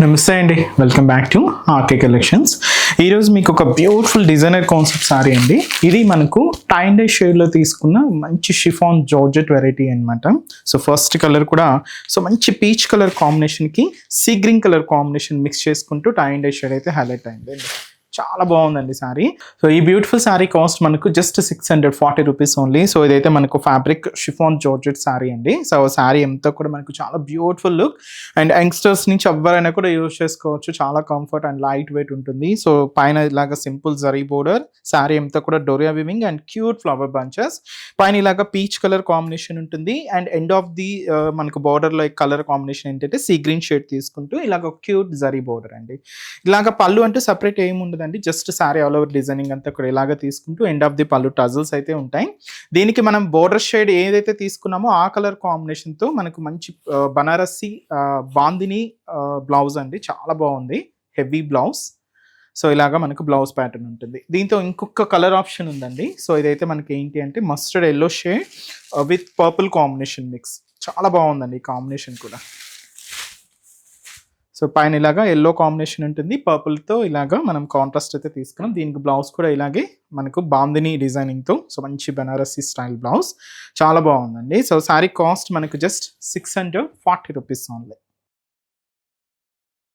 నమస్తే అండి, welcome back to RK collections. ఈరోజు మీకు ఒక బ్యూటిఫుల్ డిజైనర్ కాన్సెప్ట్ సారీ అండి. ఇది మనకు టై అండ్ డై షేడ్లో తీసుకున్న మంచి షిఫాన్ జార్జెట్ వెరైటీ అనమాట. సో ఫస్ట్ కలర్ కూడా మంచి పీచ్ కలర్ కాంబినేషన్కి sea green colour combination mix చేసుకుంటూ టై అండ్ డై షేడ్ అయితే హైలైట్ అయింది. చాలా బాగుందండి సారీ. సో ఈ బ్యూటిఫుల్ సారీ కాస్ట్ మనకు జస్ట్ 640 రూపీస్ ఓన్లీ. సో ఇదైతే మనకు ఫ్యాబ్రిక్ షిఫాన్ జార్జెట్ సారీ అండి. సో సారీ ఎంతో కూడా మనకు చాలా బ్యూటిఫుల్ లుక్ అండ్ యంగ్స్టర్స్ నుంచి ఎవరైనా కూడా యూజ్ చేసుకోవచ్చు. చాలా కంఫర్ట్ అండ్ లైట్ వెయిట్ ఉంటుంది. సో పైన ఇలాగా సింపుల్ జరీ బోర్డర్, సారీ ఎంతో కూడా doria weaving and cute flower bunches, పైన ఇలాగా పీచ్ కలర్ కాంబినేషన్ ఉంటుంది. అండ్ ఎండ్ ఆఫ్ ది మనకు బార్డర్ లో కలర్ కాంబినేషన్ ఏంటంటే సీ గ్రీన్ షేడ్ తీసుకుంటూ ఇలాగ క్యూట్ జరీ బోర్డర్ అండి. ఇలాగ పళ్ళు అంటే సపరేట్ ఏమి ఉండదు, just sorry all over designing అంతా కూడా ఇలాగా తీసుకుంటూ ఎండ్ ఆఫ్ ది పళ్ళు టజల్స్ అయితే ఉంటాయి. దీనికి మనం బోర్డర్ షేడ్ ఏదైతే తీసుకున్నామో ఆ కలర్ కాంబినేషన్ తో మనకు మంచి బనారసి బాందిని బ్లౌజ్ అండి. చాలా బాగుంది, హెవీ బ్లౌజ్. సో ఇలాగా మనకు బ్లౌజ్ ప్యాటర్న్ ఉంటుంది. దీంతో ఇంకొక కలర్ ఆప్షన్ ఉందండి. సో ఇదైతే మనకి ఏంటి అంటే mustard yellow shade with purple combination mix. చాలా బాగుందండి ఈ కాంబినేషన్ కూడా. సో పైన ఇలాగా ఎల్లో కాంబినేషన్ ఉంటుంది, పర్పుల్తో ఇలాగా మనం కాంట్రాస్ట్ అయితే తీసుకున్నాం. దీనికి బ్లౌజ్ కూడా ఇలాగే మనకు బాందిని డిజైనింగ్తో, సో మంచి బనారసి స్టైల్ బ్లౌజ్. చాలా బాగుందండి. సో శారీ కాస్ట్ మనకు జస్ట్ 640 రూపీస్ ఓన్లీ.